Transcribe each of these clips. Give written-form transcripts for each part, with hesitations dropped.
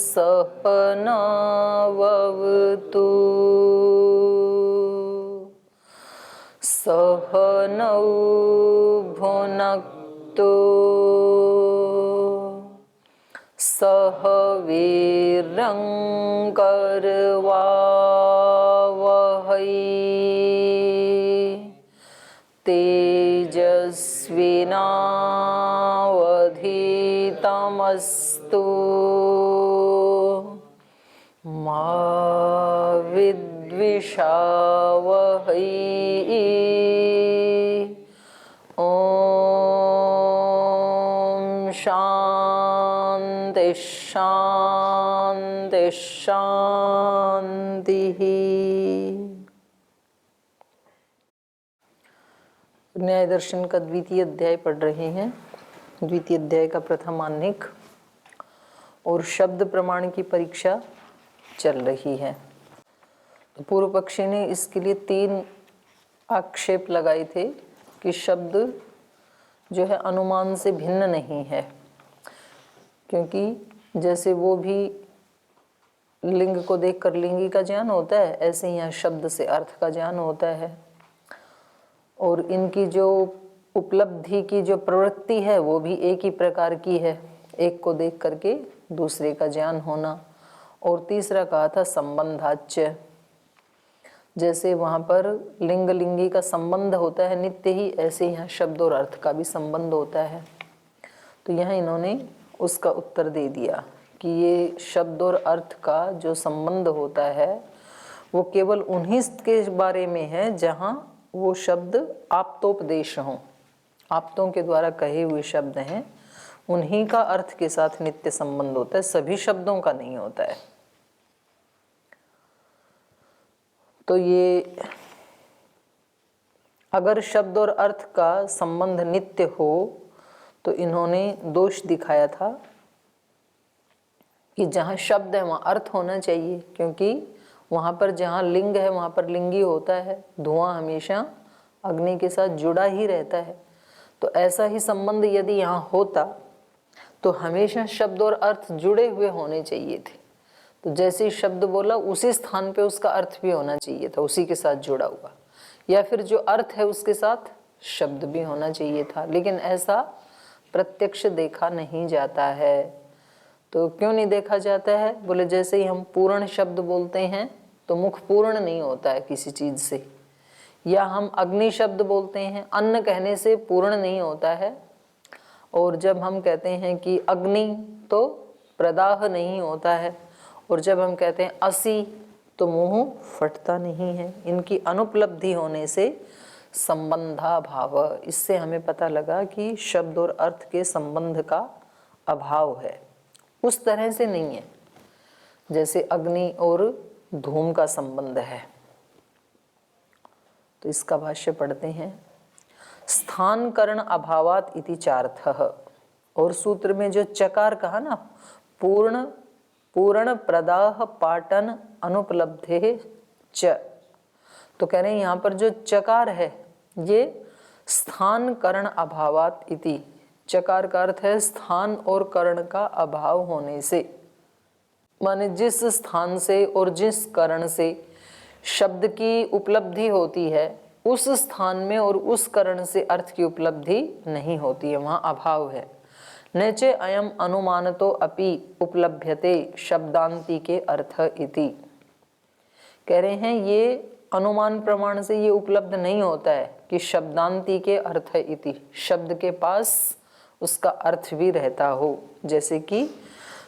सहनावतु सहनौ भुनक्तु सह वीर्यं करवावहै तेजस्विनावधीतमस्तु मा विद्विषावहै। ॐ शान्ति शान्ति शान्तिः। न्याय दर्शन का द्वितीय अध्याय पढ़ रहे हैं। द्वितीय अध्याय का प्रथम आह्निक और शब्द प्रमाण की परीक्षा चल रही है। तो पूर्व पक्षी ने इसके लिए 3 आक्षेप लगाए थे कि शब्द जो है अनुमान से भिन्न नहीं है, क्योंकि जैसे वो भी लिंग को देखकर लिंगी का ज्ञान होता है, ऐसे ही यहाँ शब्द से अर्थ का ज्ञान होता है। और इनकी जो उपलब्धि की जो प्रवृत्ति है वो भी एक ही प्रकार की है, एक को देख करके दूसरे का ज्ञान होना। और तीसरा कहा था संबंधाच्य, जैसे वहाँ पर लिंग लिंगी का संबंध होता है नित्य ही, ऐसे यहाँ शब्द और अर्थ का भी संबंध होता है। तो यहाँ इन्होंने उसका उत्तर दे दिया कि ये शब्द और अर्थ का जो संबंध होता है वो केवल उन्हीं के बारे में है जहाँ वो शब्द आप्तोपदेश हों, आप्तों के द्वारा कहे हुए शब्द हैं, उन्हीं का अर्थ के साथ नित्य संबंध होता है, सभी शब्दों का नहीं होता है। तो ये अगर शब्द और अर्थ का संबंध नित्य हो तो इन्होंने दोष दिखाया था कि जहाँ शब्द है वहाँ अर्थ होना चाहिए, क्योंकि वहाँ पर जहाँ लिंग है वहाँ पर लिंगी होता है। धुआं हमेशा अग्नि के साथ जुड़ा ही रहता है। तो ऐसा ही संबंध यदि यहाँ होता तो हमेशा शब्द और अर्थ जुड़े हुए होने चाहिए थे। तो जैसे ही शब्द बोला उसी स्थान पे उसका अर्थ भी होना चाहिए था, उसी के साथ जुड़ा हुआ, या फिर जो अर्थ है उसके साथ शब्द भी होना चाहिए था। लेकिन ऐसा प्रत्यक्ष देखा नहीं जाता है। तो क्यों नहीं देखा जाता है? बोले जैसे ही हम पूर्ण शब्द बोलते हैं तो मुख पूर्ण नहीं होता है किसी चीज से, या हम अग्नि शब्द बोलते हैं, अन्न कहने से पूर्ण नहीं होता है। और जब हम कहते हैं कि अग्नि तो प्रदाह नहीं होता है, और जब हम कहते हैं असी तो मुंह फटता नहीं है। इनकी अनुपलब्धि होने से संबंधा भाव, इससे हमें पता लगा कि शब्द और अर्थ के संबंध का अभाव है। उस तरह से नहीं है जैसे अग्नि और धूम का संबंध है। तो इसका भाष्य पढ़ते हैं। स्थान करण अभावात इति चार्थः, और सूत्र में जो चकार कहा ना, पूर्ण पूर्ण प्रदाह पाटन अनुपलब्धे च, तो कह रहे हैं यहाँ पर जो चकार है ये स्थान करण अभावात इति, चकार का अर्थ है स्थान और करण का अभाव होने से, माने जिस स्थान से और जिस करण से शब्द की उपलब्धि होती है उस स्थान में और उस करण से अर्थ की उपलब्धि नहीं होती है, वहाँ अभाव है। नचे अयम अनुमानतो अपि उपलभ्यते शब्दांति के अर्थ इति, कह रहे हैं ये अनुमान प्रमाण से ये उपलब्ध नहीं होता है कि शब्दांति के अर्थ इति, शब्द के पास उसका अर्थ भी रहता हो। जैसे कि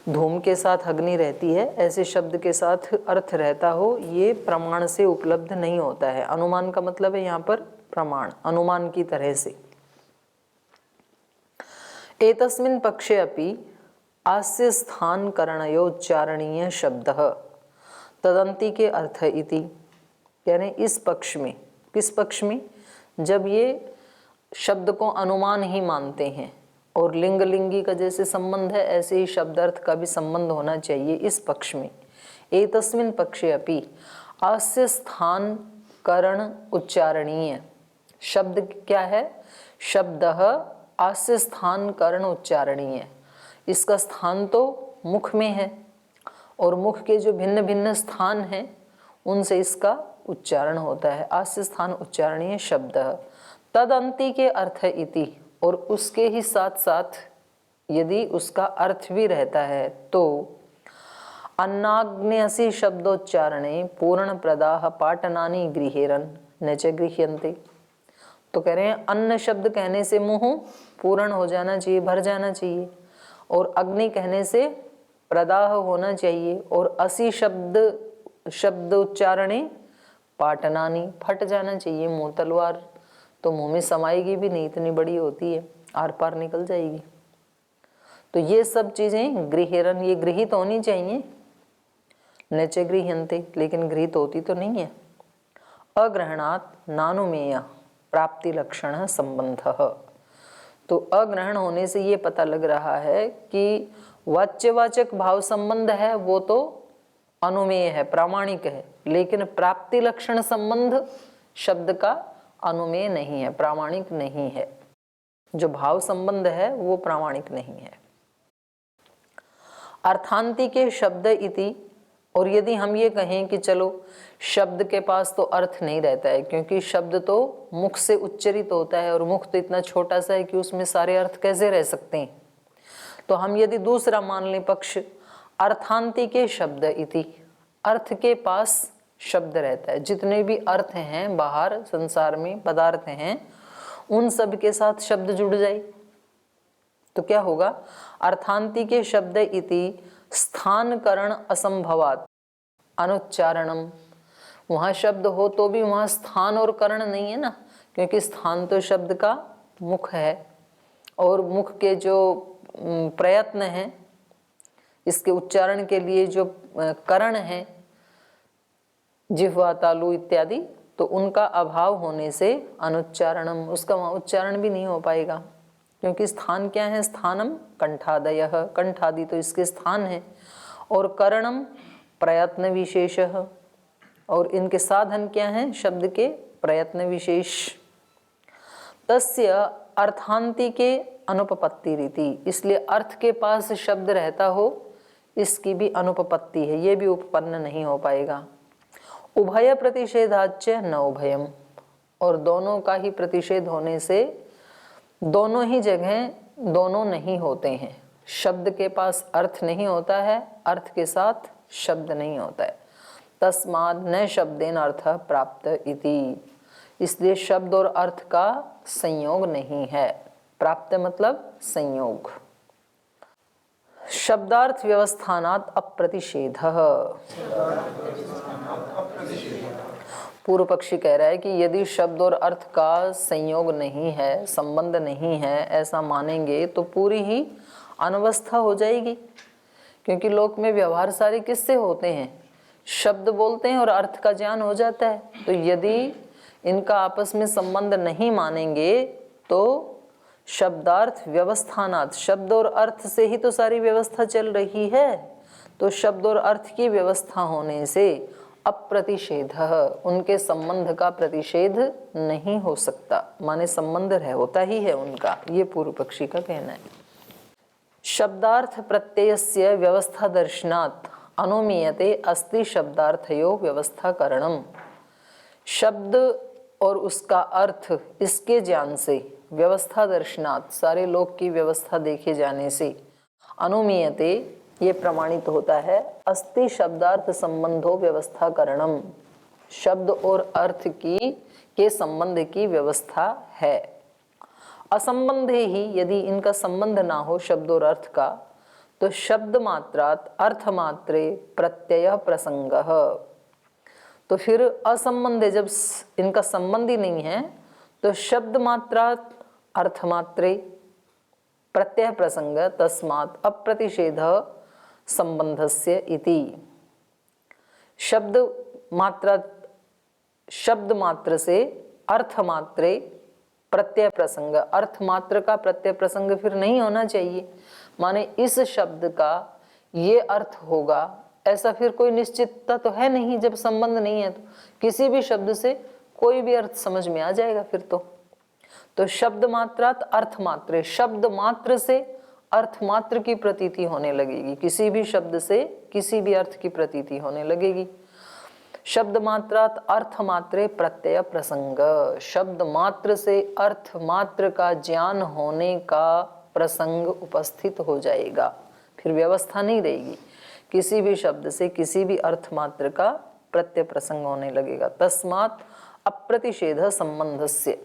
धूम के साथ अग्नि रहती है, ऐसे शब्द के साथ अर्थ रहता हो, ये प्रमाण से उपलब्ध नहीं होता है। अनुमान का मतलब है यहाँ पर प्रमाण, अनुमान की तरह से। एतस्मिन् पक्षे अपि आस्य स्थान करणयोच्चारणीय शब्दः तदंति के अर्थ इति, यानी इस पक्ष में, किस पक्ष में? जब ये शब्द को अनुमान ही मानते हैं और लिंग लिंगी का जैसे संबंध है ऐसे ही शब्दार्थ का भी संबंध होना चाहिए इस पक्ष में। एतस्मिन् पक्षे अपि आस्य स्थान करण उच्चारणीय, शब्द क्या है? शब्दः आस्य स्थान करण उच्चारणीय, इसका स्थान तो मुख में है और मुख के जो भिन्न भिन्न स्थान हैं उनसे इसका उच्चारण होता है। आस्य स्थान उच्चारणीय शब्द। तदंति के अर्थ इति, और उसके ही साथ साथ यदि उसका अर्थ भी रहता है तो अन्नाग्न्यसि शब्दोच्चारणे पूर्ण प्रदाह पाटनानि गृहेरन न च गृह्यन्ते। तो कह रहे हैं अन्न शब्द कहने से मुंह पूर्ण हो जाना चाहिए, भर जाना चाहिए, और अग्नि कहने से प्रदाह होना चाहिए, और असी शब्द उच्चारणे पाटनानी फट जाना चाहिए। मुंह तलवार तो मुंह में समाएगी भी नहीं, इतनी बड़ी होती है, आर पार निकल जाएगी। तो ये सब चीजें गृहेरन, ये गृहित होनी चाहिए। न च गृह्यन्ते, लेकिन गृहित होती तो नहीं है। अग्रहणात् नानुमेय प्राप्ति लक्षण संबंध। तो अग्रहण होने से ये पता लग रहा है कि वाच्यवाचक भाव संबंध है वो तो अनुमेय है, प्रामाणिक है, लेकिन प्राप्ति लक्षण संबंध शब्द का अनुमेय नहीं है, प्रामाणिक नहीं है। जो भाव संबंध है वो प्रामाणिक नहीं है। अर्थांति के शब्द इति, और यदि हम ये कहें कि चलो शब्द के पास तो अर्थ नहीं रहता है, क्योंकि शब्द तो मुख से उच्चरित होता है और मुख तो इतना छोटा सा है कि उसमें सारे अर्थ कैसे रह सकते हैं। तो हम यदि दूसरा मान लें पक्ष, अर्थांति के शब्द इति, अर्थ के पास शब्द रहता है, जितने भी अर्थ हैं बाहर संसार में पदार्थ हैं उन सब के साथ शब्द जुड़ जाए तो क्या होगा? अर्थांति के शब्द इति स्थानकरण असंभवात अनुच्चारणम। वहां शब्द हो तो भी वहां स्थान और करण नहीं है ना, क्योंकि स्थान तो शब्द का मुख है, और मुख के जो प्रयत्न हैं इसके उच्चारण के लिए जो करण है, जिह्वा तालु इत्यादि, तो उनका अभाव होने से अनुच्चारणम, उसका वहाँ उच्चारण भी नहीं हो पाएगा। क्योंकि स्थान क्या है? स्थानम कंठादय, कंठादि तो इसके स्थान है, और करणम प्रयत्न विशेष, और इनके साधन क्या हैं? शब्द के प्रयत्न विशेष। तस्य अर्थांति के अनुपपत्ति रीति, इसलिए अर्थ के पास शब्द रहता हो इसकी भी अनुपपत्ति है, ये भी उपपन्न नहीं हो पाएगा। उभय प्रतिषेधाच्च न उभयम, और दोनों का ही प्रतिषेध होने से दोनों ही जगह दोनों नहीं होते हैं। शब्द के पास अर्थ नहीं होता है, अर्थ के साथ शब्द नहीं होता है। तस्माद् न शब्देन अर्थ प्राप्त इति, इसलिए शब्द और अर्थ का संयोग नहीं है। प्राप्त मतलब संयोग। शब्दार्थ व्यवस्थानात् अप्रतिषेधः, पूर्व पक्षी कह रहा है कि यदि शब्द और अर्थ का संयोग नहीं है, संबंध नहीं है, ऐसा मानेंगे तो पूरी ही अनवस्था हो जाएगी। क्योंकि लोक में व्यवहार सारे किससे होते हैं? शब्द बोलते हैं और अर्थ का ज्ञान हो जाता है। तो यदि इनका आपस में संबंध नहीं मानेंगे तो शब्दार्थ व्यवस्थानात्, शब्द और अर्थ से ही तो सारी व्यवस्था चल रही है, तो शब्द और अर्थ की व्यवस्था होने से अप्रतिषेध, उनके संबंध का प्रतिषेध नहीं हो सकता, माने संबंध होता ही है उनका, ये पूर्व पक्षी का कहना है। शब्दार्थ प्रत्ययस्य व्यवस्था दर्शनात् अनुमीयते अस्ति शब्दार्थयो व्यवस्था करणम। शब्द और उसका अर्थ इसके ज्ञान से, व्यवस्था दर्शनात् सारे लोक की व्यवस्था देखे जाने से, अनुमीयते ये प्रमाणित होता है, अस्ति शब्दार्थ संबंधो व्यवस्था करणम, शब्द और अर्थ के संबंध की व्यवस्था है। असंबंधे ही, यदि इनका संबंध ना हो शब्द और अर्थ का, तो शब्द मात्रात अर्थ मात्रे प्रत्यय प्रसंगः, तो फिर असंबंध, जब इनका संबंध ही नहीं है तो शब्द मात्रात अर्थ मात्रे प्रत्यय प्रसंग तस्मात् अप्रतिषेध संबंधस्य इति। शब्द मात्र से अर्थ मात्रे प्रत्यय प्रसंग, अर्थ मात्र का प्रत्यय प्रसंग फिर नहीं होना चाहिए, माने इस शब्द का ये अर्थ होगा ऐसा फिर कोई निश्चितता तो है नहीं। जब संबंध नहीं है तो किसी भी शब्द से कोई भी अर्थ समझ में आ जाएगा फिर तो शब्द मात्रात अर्थ मात्रे, शब्द मात्र से अर्थ मात्र की प्रतीति होने लगेगी, किसी भी शब्द से किसी भी अर्थ की प्रतीति होने लगेगी। शब्द मात्रात अर्थ मात्रे प्रत्यय प्रसंग, शब्द मात्र से अर्थ मात्र का ज्ञान होने का प्रसंग उपस्थित हो जाएगा, फिर व्यवस्था नहीं रहेगी, किसी भी शब्द से किसी भी अर्थ मात्र का प्रत्यय प्रसंग होने लगेगा। तस्मात् अप्रतिषेध संबंधस्य,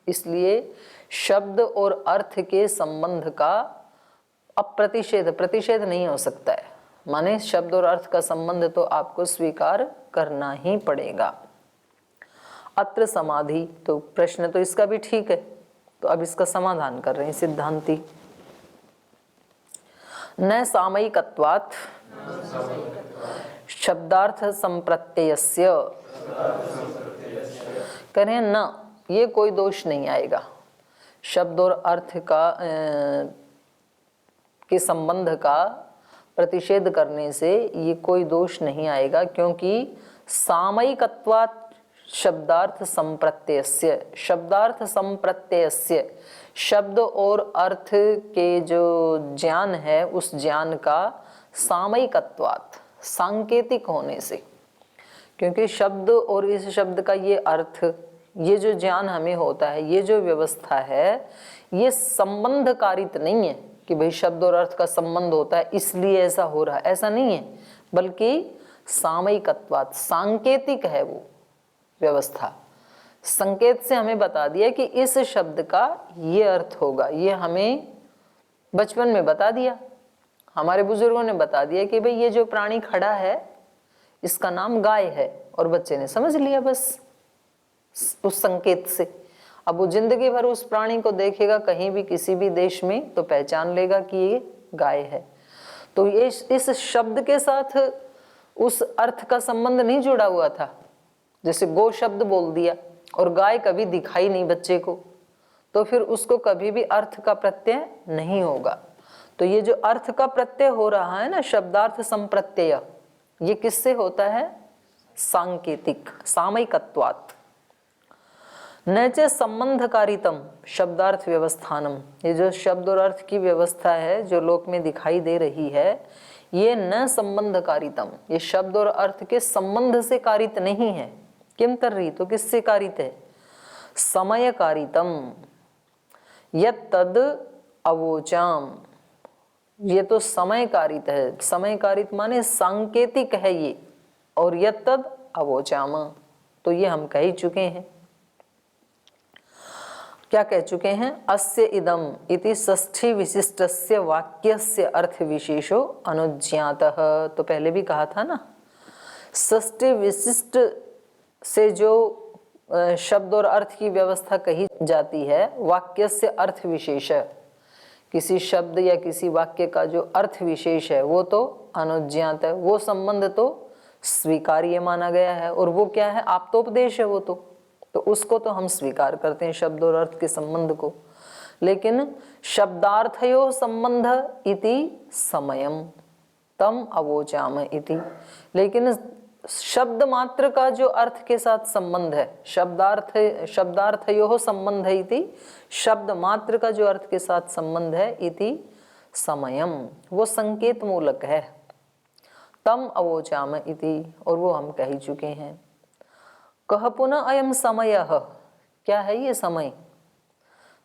इसलिए शब्द और अर्थ के संबंध का अप्रतिषेध, प्रतिषेध नहीं हो सकता है, माने शब्द और अर्थ का संबंध तो आपको स्वीकार करना ही पड़ेगा। अत्र समाधि, तो प्रश्न तो इसका भी ठीक है, तो अब इसका समाधान कर रहे हैं सिद्धांती। न सामयिकत्वात् शब्दार्थ संप्रत्ययस्य, करें न, ये कोई दोष नहीं आएगा, शब्द और अर्थ का के संबंध का प्रतिषेध करने से ये कोई दोष नहीं आएगा, क्योंकि सामयिकत्वात् शब्दार्थ संप्रत्ययस्य, शब्दार्थ संप्रत्ययस्य, शब्द और अर्थ के जो ज्ञान है उस ज्ञान का सामयिकत्वात्, सांकेतिक होने से, क्योंकि शब्द और इस शब्द का ये अर्थ, ये जो ज्ञान हमें होता है, ये जो व्यवस्था है, ये संबंध कारित नहीं है कि भाई शब्द और अर्थ का संबंध होता है इसलिए ऐसा हो रहा है, ऐसा नहीं है, बल्कि सामयिकत्वात्, सांकेतिक है वो व्यवस्था। संकेत से हमें बता दिया कि इस शब्द का ये अर्थ होगा, ये हमें बचपन में बता दिया, हमारे बुजुर्गों ने बता दिया कि भाई ये जो प्राणी खड़ा है इसका नाम गाय है, और बच्चे ने समझ लिया बस उस संकेत से। अब वो जिंदगी भर उस प्राणी को देखेगा कहीं भी किसी भी देश में तो पहचान लेगा कि ये गाय है। तो ये इस शब्द के साथ उस अर्थ का संबंध नहीं जुड़ा हुआ था, जैसे गो शब्द बोल दिया और गाय कभी दिखाई नहीं बच्चे को, तो फिर उसको कभी भी अर्थ का प्रत्यय नहीं होगा। तो ये जो अर्थ का प्रत्यय हो रहा है ना, शब्दार्थ संप्रत्यय, ये किससे होता है? सांकेतिक, सामयिकत्वात्। न च संबंधकारितम शब्दार्थ व्यवस्थानम, ये जो शब्द और अर्थ की व्यवस्था है जो लोक में दिखाई दे रही है, ये न संबंधकारितम, ये शब्द और अर्थ के संबंध से कारित नहीं है। किम तर्हि, तो किससे कारित है? समयकारितम यत् तद अवोचाम, ये तो समय कारित है, समय कारित माने सांकेतिक है ये, और यत् तद अवोचाम, तो ये हम कह ही चुके हैं। क्या कह चुके हैं? अस्य इदम इति षष्ठी विशिष्टस्य वाक्यस्य अर्थ विशेषो अनुज्ञातः, तो पहले भी कहा था ना, षष्ठी विशिष्ट से जो शब्द और अर्थ की व्यवस्था कही जाती है, वाक्यस्य अर्थ विशेष, किसी शब्द या किसी वाक्य का जो अर्थ विशेष है वो तो अनुज्ञात है, वो संबंध तो स्वीकार्य माना गया है, और वो क्या है? आप्तोपदेश है वो तो उसको तो हम स्वीकार करते हैं, शब्द और अर्थ के संबंध को। लेकिन शब्दार्थयो संबंध इति समयम तम अवोचाम इति, लेकिन शब्द मात्र का जो अर्थ के साथ संबंध है, शब्दार्थयो संबंध इति, शब्द मात्र का जो अर्थ के साथ संबंध है, इति समयम, वो संकेत मूलक है। तम अवोचाम इति, और वो हम कह ही चुके हैं। कह पुनः अयम समयः, क्या है ये समय?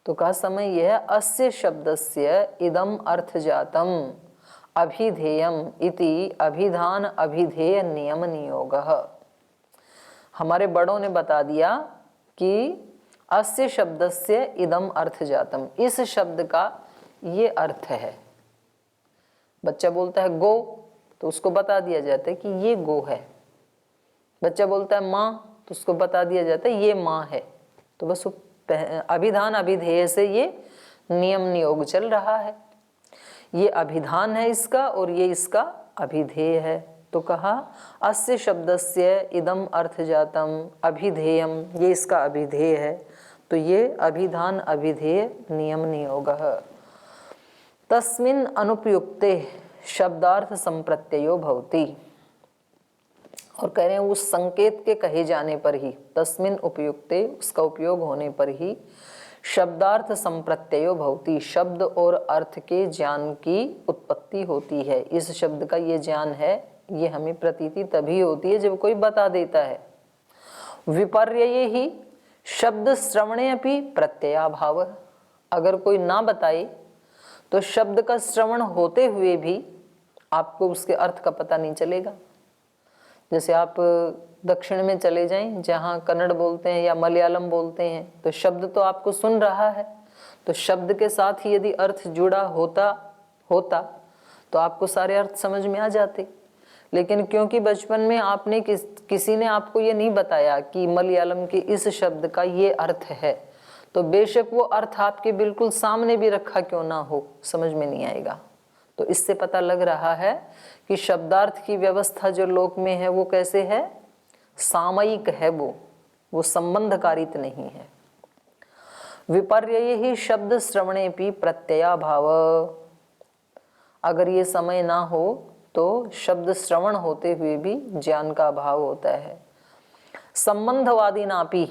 तो कहा समय यह है अस्य शब्दस्य इदम अर्थ जातम अभिधेयम इति अभिधान अभिधेय नियम नियोगः। हमारे बड़ों ने बता दिया कि अस्य शब्दस्य इदम अर्थ जातम, इस शब्द का ये अर्थ है। बच्चा बोलता है गो, तो उसको बता दिया जाता है कि ये गो है। बच्चा बोलता है माँ, तो उसको बता दिया जाता है ये माँ है। तो बस अभिधान अभिधेय से ये नियम नियोग चल रहा है, ये अभिधान है इसका और ये इसका अभिधेय है। तो कहा अस्य शब्दस्य इदम अर्थ जातम अभिधेयम, ये इसका अभिधेय है, तो ये अभिधान अभिधेय नियम नियोगः। तस्मिन् अनुपयुक्ते शब्दार्थ संप्रत्ययो भवति, और कह रहे हैं उस संकेत के कहे जाने पर ही, तस्मिन् उपयुक्ते, उसका उपयोग होने पर ही शब्दार्थ संप्रत्ययो भवति, शब्द और अर्थ के ज्ञान की उत्पत्ति होती है। इस शब्द का ये ज्ञान है, ये हमें प्रतीति तभी होती है जब कोई बता देता है। विपर्यये ही शब्द श्रवणे अपि प्रत्ययाभाव, अगर कोई ना बताए तो शब्द का श्रवण होते हुए भी आपको उसके अर्थ का पता नहीं चलेगा। जैसे आप दक्षिण में चले जाएं जहाँ कन्नड़ बोलते हैं या मलयालम बोलते हैं, तो शब्द तो आपको सुन रहा है, तो शब्द के साथ ही यदि अर्थ जुड़ा होता तो आपको सारे अर्थ समझ में आ जाते। लेकिन क्योंकि बचपन में आपने किसी ने आपको ये नहीं बताया कि मलयालम के इस शब्द का ये अर्थ है, तो बेशक वो अर्थ आपके बिल्कुल सामने भी रखा क्यों ना हो, समझ में नहीं आएगा। तो इससे पता लग रहा है कि शब्दार्थ की व्यवस्था जो लोक में है वो कैसे है, सामयिक है, वो संबंधकारित नहीं है। विपर्यये ही शब्द श्रवणे भी प्रत्ययाभाव, अगर ये समय ना हो तो शब्द श्रवण होते हुए भी ज्ञान का अभाव होता है। संबंधवादी नापी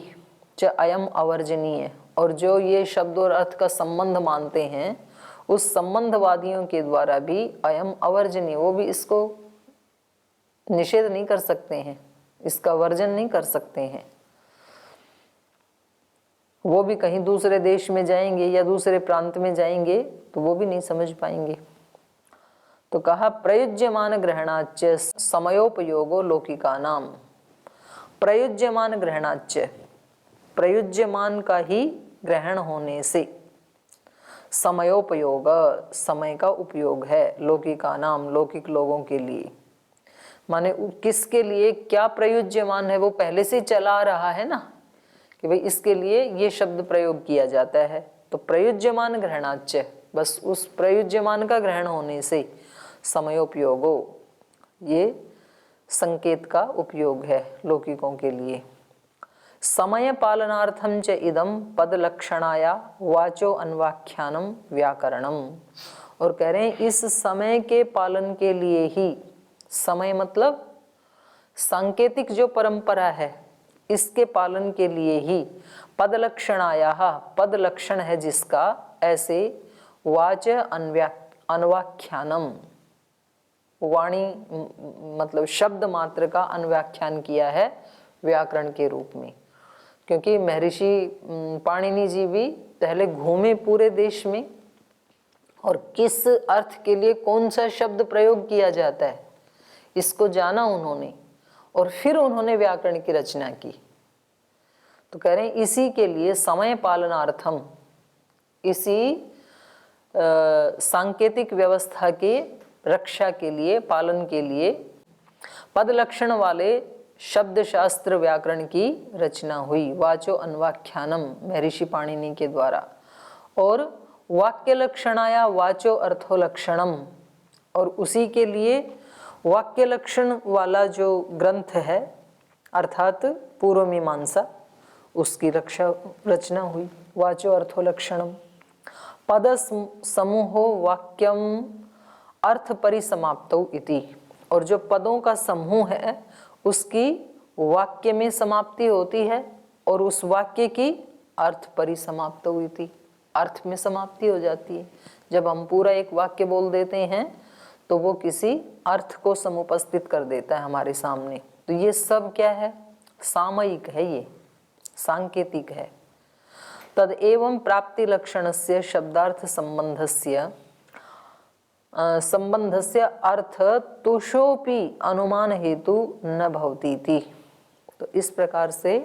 च अयम अवर्जनीय, और जो ये शब्द और अर्थ का संबंध मानते हैं उस संबंधवादियों के द्वारा भी अयम अवर्जनीय, वो भी इसको निषेध नहीं कर सकते हैं, इसका वर्जन नहीं कर सकते हैं। वो भी कहीं दूसरे देश में जाएंगे या दूसरे प्रांत में जाएंगे तो वो भी नहीं समझ पाएंगे। तो कहा प्रयुज्यमान ग्रहणाच्य समयोपयोगो लौकिका नाम, प्रयुज्यमान ग्रहणाच्य, प्रयुज्यमान का ही ग्रहण होने से समयोपयोग, समय का उपयोग है, लौकिका नाम, लौकिक लोगों के लिए। माने किसके लिए क्या प्रयुज्यमान है, वो पहले से चला आ रहा है ना कि भाई इसके लिए ये शब्द प्रयोग किया जाता है। तो प्रयुज्यमान ग्रहणाच्य, बस उस प्रयुज्यमान का ग्रहण होने से समयोपयोगो, ये संकेत का उपयोग है लौकिकों के लिए। समय पालनार्थम च इदम पद लक्षणाया वाचो अन्वाख्यानम व्याकरणम, और कह रहे हैं इस समय के पालन के लिए ही, समय मतलब सांकेतिक जो परंपरा है, इसके पालन के लिए ही पद लक्षणाया, पद लक्षण है जिसका, ऐसे वाच अन्वाख्यानम, वाणी मतलब शब्द मात्र का अन्व्याख्यान किया है व्याकरण के रूप में। क्योंकि महर्षि पाणिनि जी भी पहले घूमे पूरे देश में, और किस अर्थ के लिए कौन सा शब्द प्रयोग किया जाता है इसको जाना उन्होंने, और फिर उन्होंने व्याकरण की रचना की। तो कह रहे हैं इसी के लिए समय पालनार्थम, इसी सांकेतिक व्यवस्था के रक्षा के लिए, पालन के लिए पद लक्षण वाले शब्द शास्त्र व्याकरण की रचना हुई, वाचो अन्वाख्यानम, महर्षि पाणिनि के द्वारा। और वाक्य लक्षणाया वाचो अर्थो लक्षणम, और उसी के लिए वाक्य लक्षण वाला जो ग्रंथ है अर्थात पूर्व मीमांसा, उसकी रचना हुई, वाचो अर्थो लक्षणम। पद समूहो वाक्यम अर्थ परिसमाप्तौ इति, और जो पदों का समूह है उसकी वाक्य में समाप्ति होती है, और उस वाक्य की अर्थ परिसमाप्तौ इति, अर्थ में समाप्ति हो जाती है। जब हम पूरा एक वाक्य बोल देते हैं तो वो किसी अर्थ को समुपस्थित कर देता है हमारे सामने। तो ये सब क्या है, सामयिक है, ये सांकेतिक है। तद एवं प्राप्ति लक्षणस्य शब्दार्थ संबंधस्य अर्थ तुषोपि अनुमान हेतु न भवति इति। तो इस प्रकार से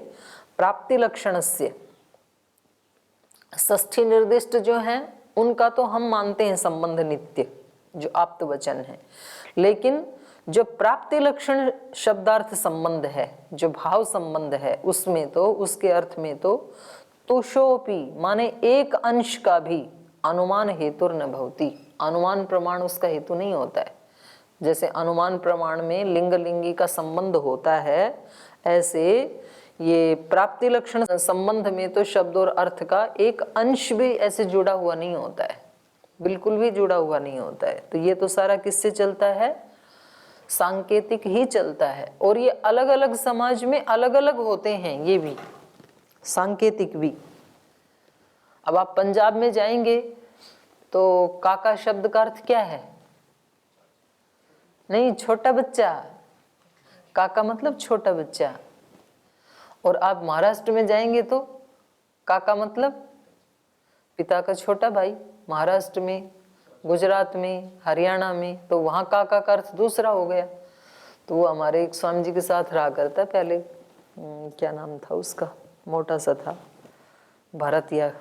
प्राप्ति लक्षणस्य, षष्ठी निर्दिष्ट जो हैं उनका तो हम मानते हैं संबंध नित्य, जो आप्त वचन है, लेकिन जो प्राप्ति लक्षण शब्दार्थ संबंध है, जो भाव संबंध है, उसमें तो, उसके अर्थ में तो तुषोपि माने एक अंश का भी अनुमान हेतुर न भवति, अनुमान प्रमाण उसका हेतु नहीं होता है। जैसे अनुमान प्रमाण में लिंग लिंगी का संबंध होता है, ऐसे ये प्राप्ति लक्षण संबंध में तो शब्द और अर्थ का एक अंश भी ऐसे जुड़ा हुआ नहीं होता है, बिल्कुल भी जुड़ा हुआ नहीं होता है। तो ये तो सारा किससे चलता है, सांकेतिक ही चलता है। और ये अलग अलग समाज में अलग अलग होते हैं, ये भी सांकेतिक भी। अब आप पंजाब में जाएंगे तो काका शब्द का अर्थ क्या है? नहीं, छोटा बच्चा। काका मतलब छोटा बच्चा। और आप महाराष्ट्र में जाएंगे तो काका मतलब पिता का छोटा भाई। महाराष्ट्र में, गुजरात में, हरियाणा में तो वहाँ काका का अर्थ दूसरा हो गया। तो वो हमारे एक स्वामी जी के साथ रहा करता पहले, क्या नाम था उसका, मोटा सा था, भरत या,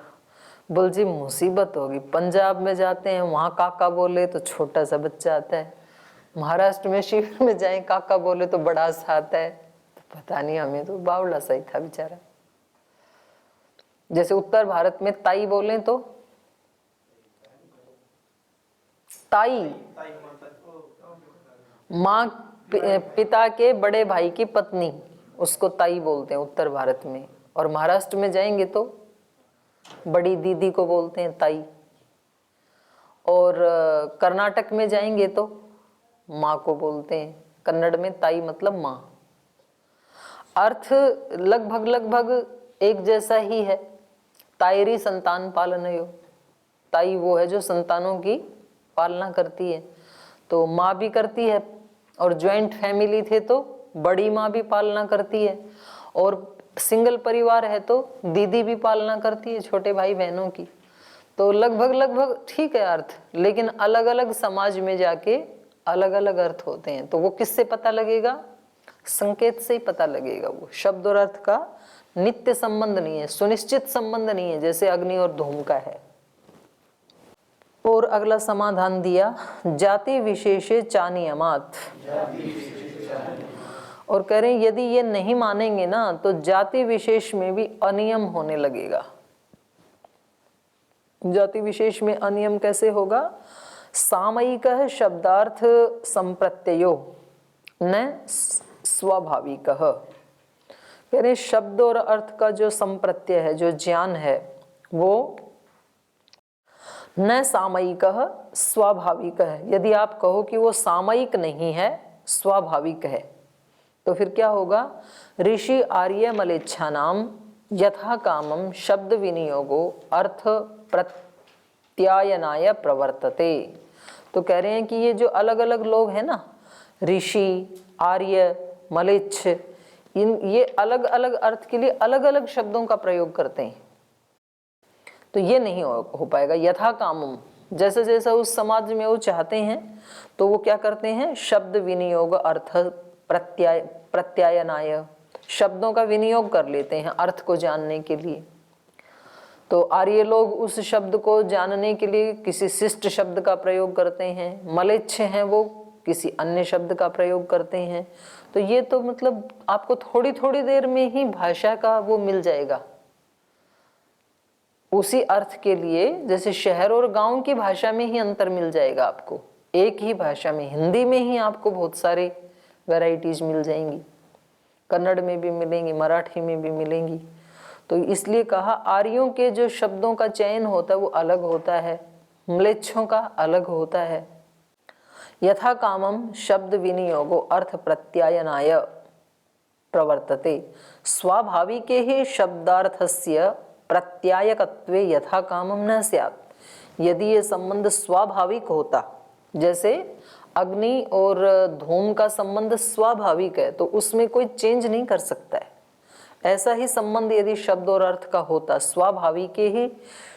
बोल जी मुसीबत होगी, पंजाब में जाते हैं वहाँ काका बोले तो छोटा सा बच्चा आता है, महाराष्ट्र में शिविर में जाए काका बोले तो बड़ा सा आता है। तो पता नहीं, हमें तो बावला सा ही था बेचारा। जैसे उत्तर भारत में ताई बोले तो ताई, माँ पिता के बड़े भाई की पत्नी, उसको ताई बोलते हैं उत्तर भारत में। और महाराष्ट्र में जाएंगे तो बड़ी दीदी को बोलते हैं ताई। और कर्नाटक में जाएंगे तो माँ को बोलते हैं, कन्नड़ में ताई मतलब माँ। अर्थ लगभग एक जैसा ही है। तायरी संतान पालनयो, ताई वो है जो संतानों की पालना करती है, तो माँ भी करती है। और ज्वाइंट फैमिली थे तो बड़ी माँ भी पालना करती है, और सिंगल परिवार है तो दीदी भी पालना करती है छोटे भाई बहनों की। तो लगभग ठीक है अर्थ, लेकिन अलग अलग समाज में जाके अलग अलग अर्थ होते हैं। तो वो किससे पता लगेगा? संकेत से ही पता लगेगा। वो शब्द और अर्थ का नित्य संबंध नहीं है, सुनिश्चित संबंध नहीं है, जैसे अग्नि और धूम का है। और अगला समाधान दिया, जाति विशेषे चानियमात। और कह रहे हैं यदि ये नहीं मानेंगे ना तो जाति विशेष में भी अनियम होने लगेगा। जाति विशेष में अनियम कैसे होगा? सामयिक शब्दार्थ संप्रत्ययो न स्वाभाविक। कह रहे शब्द और अर्थ का जो संप्रत्यय है, जो ज्ञान है, वो न सामयिक स्वाभाविक है। यदि आप कहो कि वो सामयिक नहीं है, स्वाभाविक है, तो फिर क्या होगा? ऋषि आर्य मलेच्छा नाम यथा कामम शब्द विनियोगो अर्थ प्रत्यायनाय प्रवर्तते। तो कह रहे हैं कि ये जो अलग अलग लोग हैं ना, ऋषि, आर्य, मलेच्छ, ये अलग अलग अर्थ के लिए अलग अलग शब्दों का प्रयोग करते हैं। तो ये नहीं हो पाएगा। यथा कामम, जैसे जैसा उस समाज में वो चाहते हैं तो वो क्या करते हैं? शब्द विनियोग अर्थ प्रत्यायनाय, शब्दों का विनियोग कर लेते हैं अर्थ को जानने के लिए। तो आर्य लोग उस शब्द को जानने के लिए किसी शिष्ट शब्द का प्रयोग करते हैं, मलेच्छ हैं वो किसी अन्य शब्द का प्रयोग करते हैं। तो ये तो मतलब आपको थोड़ी थोड़ी देर में ही भाषा का वो मिल जाएगा उसी अर्थ के लिए। जैसे शहर और गांव की भाषा में ही अंतर मिल जाएगा आपको, एक ही भाषा में, हिंदी में ही आपको बहुत सारे वैरायटीज मिल जाएंगी, कन्नड़ में भी मिलेंगी, मराठी में भी मिलेंगी। तो इसलिए कहा आर्यों के जो शब्दों का चयन होता है वो अलग होता है, म्लेच्छों का अलग होता है। यथा कामम शब्द विनियोगो अर्थ प्रत्यायनाय प्रवर्तते स्वाभाविके ही शब्दार्थस्य प्रत्यायकत्वे यथा कामम न स्यात्। यदि ये संबंध स्वाभाविक होता, जैसे अग्नि और धूम का संबंध स्वाभाविक है तो उसमें कोई चेंज नहीं कर सकता है, ऐसा ही संबंध यदि शब्द और अर्थ का होता, स्वाभाविके ही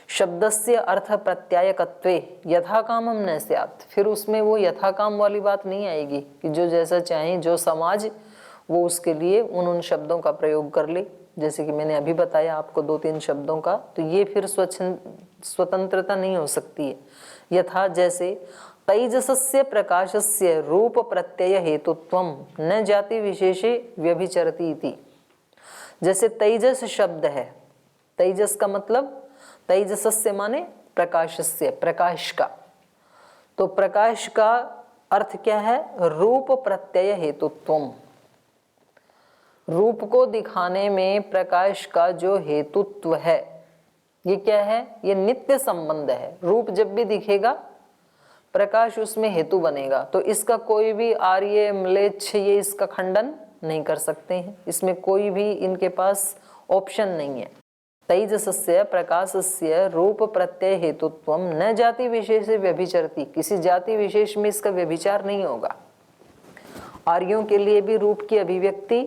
शब्दस्य अर्थ प्रत्यायकत्वे यथा कामम न स्यात्, फिर उसमें वो यथा काम वाली बात नहीं आएगी कि जो जैसा चाहे जो समाज वो उसके लिए उन शब्दों का प्रयोग कर ले। जैसे कि मैंने अभी बताया आपको 2-3 शब्दों का, तो ये फिर स्वतंत्रता नहीं हो सकती है। यथा जैसे तैजसस्य प्रकाशस्य रूप प्रत्यय हेतुत्वम न जाति विशेषे व्यभिचरति इति। जैसे तेजस शब्द है, तेजस का मतलब तेजसस्य माने प्रकाशस्य, प्रकाश का। तो प्रकाश का अर्थ क्या है? रूप प्रत्यय हेतुत्वम। रूप को दिखाने में प्रकाश का जो हेतुत्व है ये क्या है? ये नित्य संबंध है। रूप जब भी दिखेगा प्रकाश उसमें हेतु बनेगा। तो इसका कोई भी आर्य म्लेच्छ ये इसका खंडन नहीं कर सकते हैं, इसमें कोई भी इनके पास ऑप्शन नहीं है। तैजसस्य प्रकाशस्य रूप प्रत्यय हेतुत्वम न जाति विशेष व्यभिचरती, किसी जाति विशेष में इसका व्यभिचार नहीं होगा। आर्यों के लिए भी रूप की अभिव्यक्ति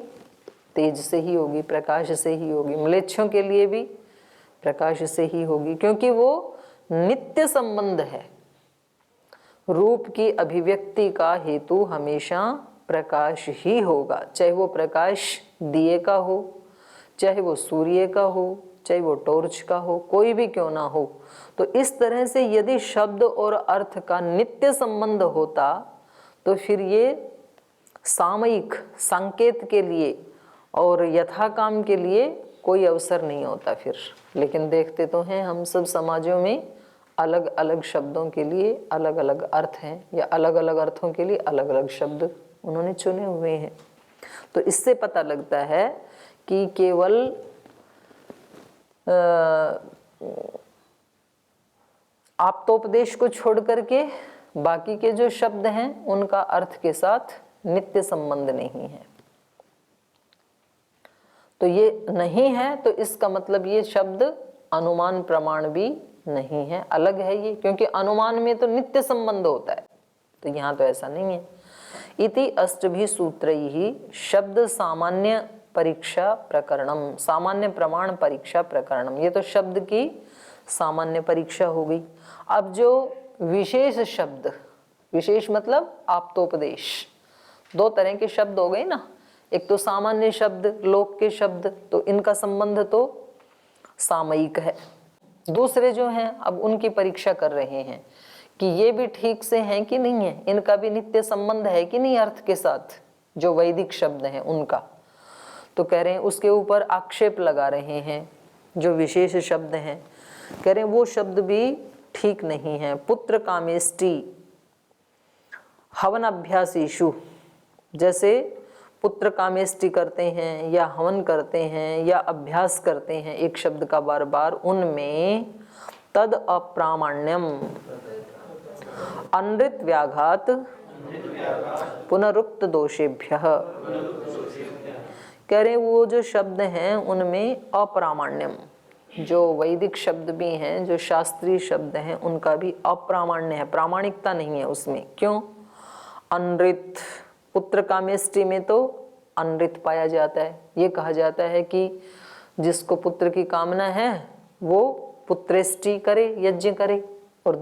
तेज से ही होगी, प्रकाश से ही होगी, म्लेच्छों के लिए भी प्रकाश से ही होगी, क्योंकि वो नित्य संबंध है। रूप की अभिव्यक्ति का हेतु हमेशा प्रकाश ही होगा, चाहे वो प्रकाश दिए का हो, चाहे वो सूर्य का हो, चाहे वो टॉर्च का हो, कोई भी क्यों ना हो। तो इस तरह से यदि शब्द और अर्थ का नित्य संबंध होता तो फिर ये सामयिक संकेत के लिए और यथाकाम के लिए कोई अवसर नहीं होता फिर। लेकिन देखते तो हैं हम सब समाजों में अलग अलग शब्दों के लिए अलग अलग अर्थ हैं, या अलग अलग अर्थों के लिए अलग अलग शब्द उन्होंने चुने हुए हैं। तो इससे पता लगता है कि केवल आप्तोपदेश को छोड़ करके बाकी के जो शब्द हैं उनका अर्थ के साथ नित्य संबंध नहीं है। तो ये नहीं है तो इसका मतलब ये शब्द अनुमान प्रमाण भी नहीं है, अलग है ये, क्योंकि अनुमान में तो नित्य संबंध होता है, तो यहाँ तो ऐसा नहीं है। इति अष्टभी सूत्रैहि शब्द सामान्य परीक्षा प्रकरणम, सामान्य प्रमाण परीक्षा प्रकरणम, ये तो शब्द की सामान्य परीक्षा हो गई। अब जो विशेष शब्द, विशेष मतलब आप्तोपदेश, दो तरह के शब्द हो गए ना, एक तो सामान्य शब्द, लोक के शब्द, तो इनका संबंध तो सामयिक है। दूसरे जो हैं अब उनकी परीक्षा कर रहे हैं कि ये भी ठीक से हैं कि नहीं है, इनका भी नित्य संबंध है कि नहीं अर्थ के साथ, जो वैदिक शब्द हैं उनका। तो कह रहे हैं उसके ऊपर आक्षेप लगा रहे हैं जो विशेष शब्द हैं, कह रहे हैं वो शब्द भी ठीक नहीं है। पुत्र कामेष्टि हवन अभ्यासीषु, जैसे पुत्र कामेष्टि करते हैं या हवन करते हैं या अभ्यास करते हैं एक शब्द का बार बार, उनमें तद अप्रामाण्यम अनृत व्याघात पुनरुक्त दोषेभ्यः, कह रहे वो जो शब्द हैं उनमें अप्रामाण्यम, जो वैदिक शब्द भी हैं, जो शास्त्रीय शब्द हैं, उनका भी अप्रामाण्य है, प्रामाणिकता नहीं है उसमें। क्यों? अनृत, पुत्र कामेष्टि में तो अनृत पाया जाता है। ये कहा जाता है कि जिसको पुत्र की कामना है वो पुत्रेष्टि करे, यज्ञ करे, और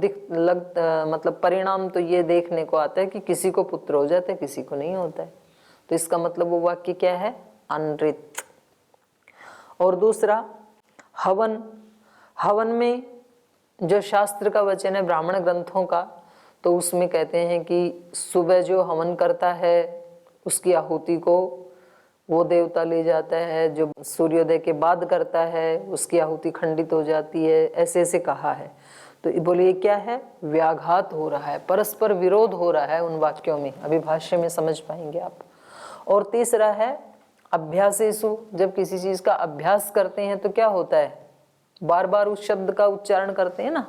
मतलब परिणाम तो ये देखने को आता है कि किसी को पुत्र हो जाता है, किसी को नहीं होता है। तो इसका मतलब वो वाक्य क्या है? अनृत। और दूसरा हवन, हवन में जो शास्त्र का वचन है ब्राह्मण ग्रंथों का, तो उसमें कहते हैं कि सुबह जो हवन करता है उसकी आहुति को वो देवता ले जाता है, जो सूर्योदय के बाद करता है उसकी आहुति खंडित हो जाती है, ऐसे ऐसे कहा है। तो बोलिए क्या है? व्याघात हो रहा है, परस्पर विरोध हो रहा है उन वाक्यों में, अभी भाष्य में समझ पाएंगे आप। और तीसरा है अभ्यासेषु, जब किसी चीज का अभ्यास करते हैं तो क्या होता है? बार बार उस शब्द का उच्चारण करते हैं ना,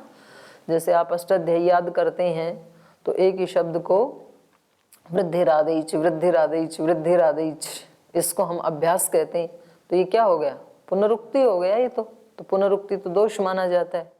जैसे आप अष्टाध्यायी याद करते हैं तो एक ही शब्द को वृद्धिरादैच वृद्धिरादैच वृद्धिरादैच, इसको हम अभ्यास कहते हैं। तो ये क्या हो गया? पुनरुक्ति हो गया ये तो पुनरुक्ति तो दोष माना जाता है।